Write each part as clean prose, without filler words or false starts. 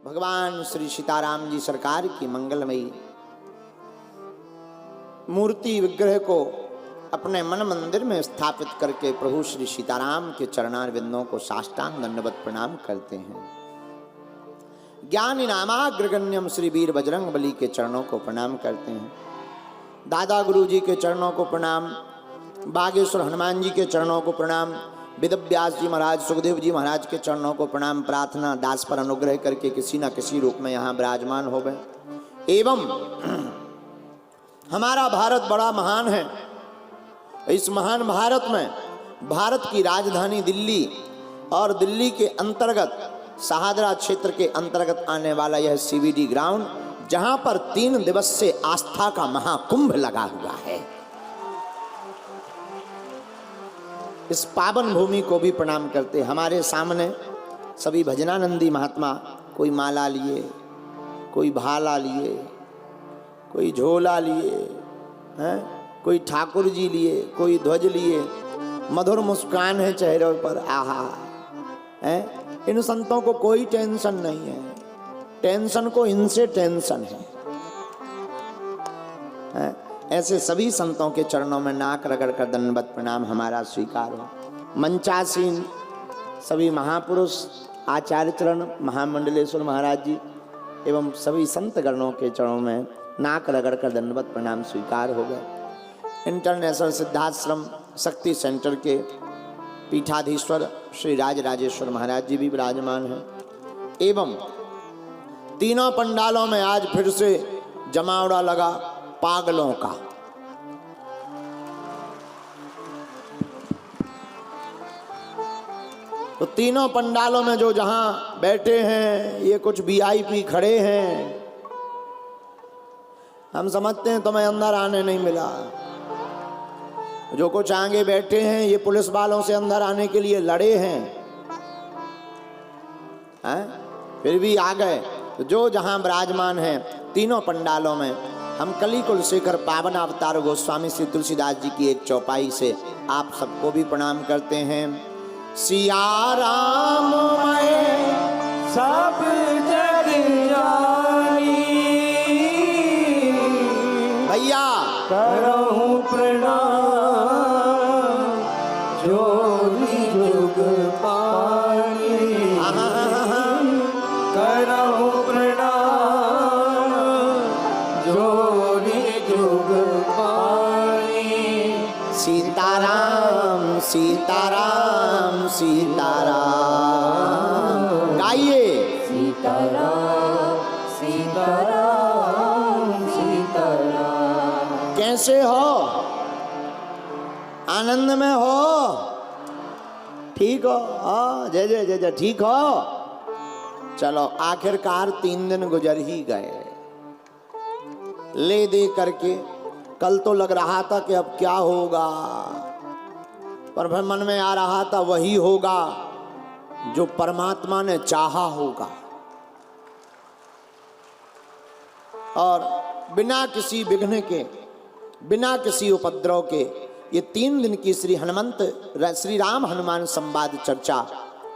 भगवान श्री सीताराम जी सरकार की मंगलमयी मूर्ति विग्रह को अपने मन मंदिर में स्थापित करके प्रभु श्री सीताराम के चरणारविंदों को साष्टांग दंडवत प्रणाम करते हैं। ज्ञानी नामाग्रगण्यम श्री वीर बजरंग बली के चरणों को प्रणाम करते हैं। दादा गुरु जी के चरणों को प्रणाम, बागेश्वर हनुमान जी के चरणों को प्रणाम, वेदव्यास जी महाराज, सुखदेव जी महाराज के चरणों को प्रणाम। प्रार्थना दास पर अनुग्रह करके किसी न किसी रूप में यहाँ विराजमान हो गए। एवं हमारा भारत बड़ा महान है। इस महान भारत में भारत की राजधानी दिल्ली और दिल्ली के अंतर्गत शहादरा क्षेत्र के अंतर्गत आने वाला यह सीवीडी ग्राउंड, जहां पर 3 दिवसीय आस्था का महाकुंभ लगा हुआ है, इस पावन भूमि को भी प्रणाम करते। हमारे सामने सभी भजनानंदी महात्मा, कोई माला लिए, कोई भाला लिए, कोई झोला लिए हैं, कोई ठाकुर जी लिए, कोई ध्वज लिए, मधुर मुस्कान है चेहरों पर। आहा है, इन संतों को कोई टेंशन नहीं है, टेंशन को इनसे टेंशन है। ऐसे सभी संतों के चरणों में नाक रगड़ कर दंडवत प्रणाम हमारा स्वीकार हो। मंचासीन सभी महापुरुष, आचार्य चरण, महामंडलेश्वर महाराज जी एवं सभी संत गणों के चरणों में नाक रगड़ कर दंडवत प्रणाम स्वीकार हो गए। इंटरनेशनल सिद्धाश्रम शक्ति सेंटर के पीठाधीश्वर श्री राज राजेश्वर महाराज जी भी विराजमान हैं। एवं तीनों पंडालों में आज फिर से जमावड़ा लगा पागलों का। तो तीनों पंडालों में जो जहां बैठे हैं, ये कुछ वीआईपी खड़े हैं। हम समझते हैं तुम्हें अंदर आने नहीं मिला। जो कुछ आगे बैठे हैं, ये पुलिस वालों से अंदर आने के लिए लड़े हैं, फिर भी आ गए। तो जो जहां विराजमान हैं तीनों पंडालों में, हम कली कुलशेखर पावन अवतार गोस्वामी श्री तुलसीदास जी की एक चौपाई से आप सबको भी प्रणाम करते हैं। सिया राम मैं सब जग जानी, भैया करहूं प्रणाम जोगी जुग पानी, करहूं प्रणाम जोगी जुग पानी। सीताराम सीताराम सीताराम गाइए। सीताराम सीताराम सीताराम। कैसे हो? आनंद में हो? ठीक हो? जय जय जय जय। ठीक हो? चलो, आखिरकार 3 दिन गुजर ही गए ले दे करके। कल तो लग रहा था कि अब क्या होगा, पर फिर मन में आ रहा था वही होगा जो परमात्मा ने चाहा होगा। और बिना किसी विघ्न के, बिना किसी उपद्रव के ये 3 दिन की श्री राम हनुमान संवाद चर्चा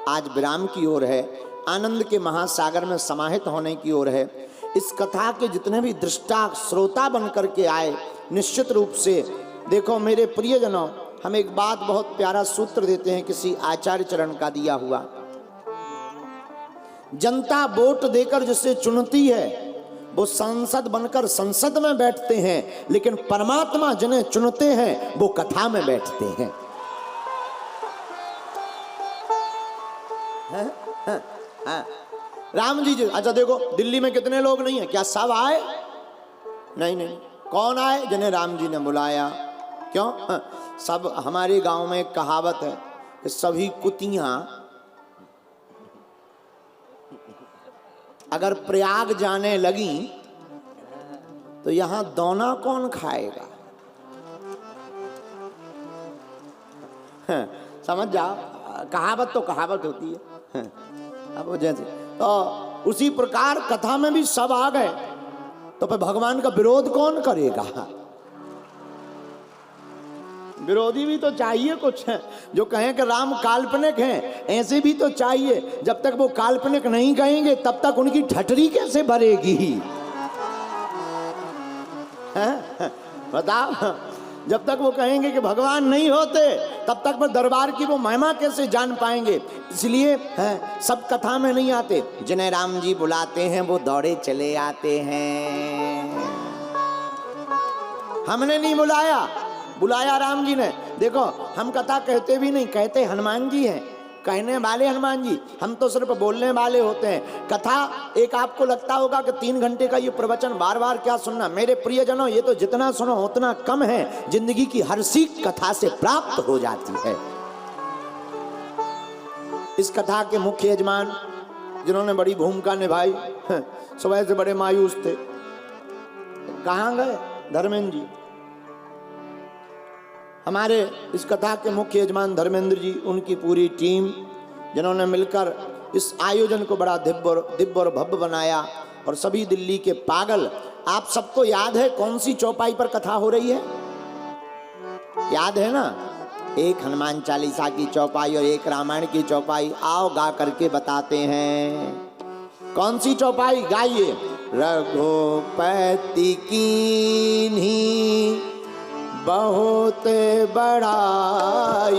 आज विराम की ओर है, आनंद के महासागर में समाहित होने की ओर है। इस कथा के जितने भी दृष्टा श्रोता बन करके आए, निश्चित रूप से देखो मेरे प्रियजनों, हम एक बात बहुत प्यारा सूत्र देते हैं किसी आचार्य चरण का दिया हुआ। जनता वोट देकर जिसे चुनती है वो सांसद बनकर संसद में बैठते हैं, लेकिन परमात्मा जिन्हें चुनते हैं वो कथा में बैठते हैं। राम जी अच्छा देखो, दिल्ली में कितने लोग नहीं है? क्या सब आए? नहीं नहीं। कौन आए? जिन्हें राम जी ने बुलाया। क्यों? सब। हमारे गांव में एक कहावत है कि सभी कुतियां अगर प्रयाग जाने लगी तो यहां दोना कौन खाएगा? समझ जाओ, कहावत तो कहावत होती है। अब जैसे तो उसी प्रकार कथा में भी सब आ गए, तो फिर भगवान का विरोध कौन करेगा? विरोधी भी तो चाहिए कुछ है जो कहें कि राम काल्पनिक हैं, ऐसे भी तो चाहिए। जब तक वो काल्पनिक नहीं कहेंगे तब तक उनकी ठठरी कैसे भरेगी? हैं? बताओ, जब तक वो कहेंगे कि भगवान नहीं होते तब तक वो दरबार की वो महिमा कैसे जान पाएंगे? इसलिए सब कथा में नहीं आते। जिन्हें राम जी बुलाते हैं वो दौड़े चले आते हैं। हमने नहीं बुलाया, बुलाया राम जी ने। देखो, हम कथा कहते भी नहीं, कहते हनुमान जी हैं, कहने वाले हनुमान जी, हम तो सिर्फ बोलने वाले होते हैं। कथा एक आपको लगता होगा कि 3 घंटे का ये प्रवचन बार बार क्या सुनना। मेरे प्रियजनों, ये तो जितना सुनो उतना कम है। जिंदगी की हर सीख कथा से प्राप्त हो जाती है। इस कथा के मुख्य यजमान जिन्होंने बड़ी भूमिका निभाई, सुबह से बड़े मायूस थे। कहाँ गए? धर्मेंद्र जी। हमारे इस कथा के मुख्य यजमान धर्मेंद्र जी, उनकी पूरी टीम, जिन्होंने मिलकर इस आयोजन को बड़ा दिव्य और भव्य बनाया। और सभी दिल्ली के पागल, आप सबको याद है कौन सी चौपाई पर कथा हो रही है? याद है ना? एक हनुमान चालीसा की चौपाई और एक रामायण की चौपाई। आओ गा करके बताते हैं। कौन सी चौपाई? गाइए। रघुपति कीन्ही बहुत बड़ाई,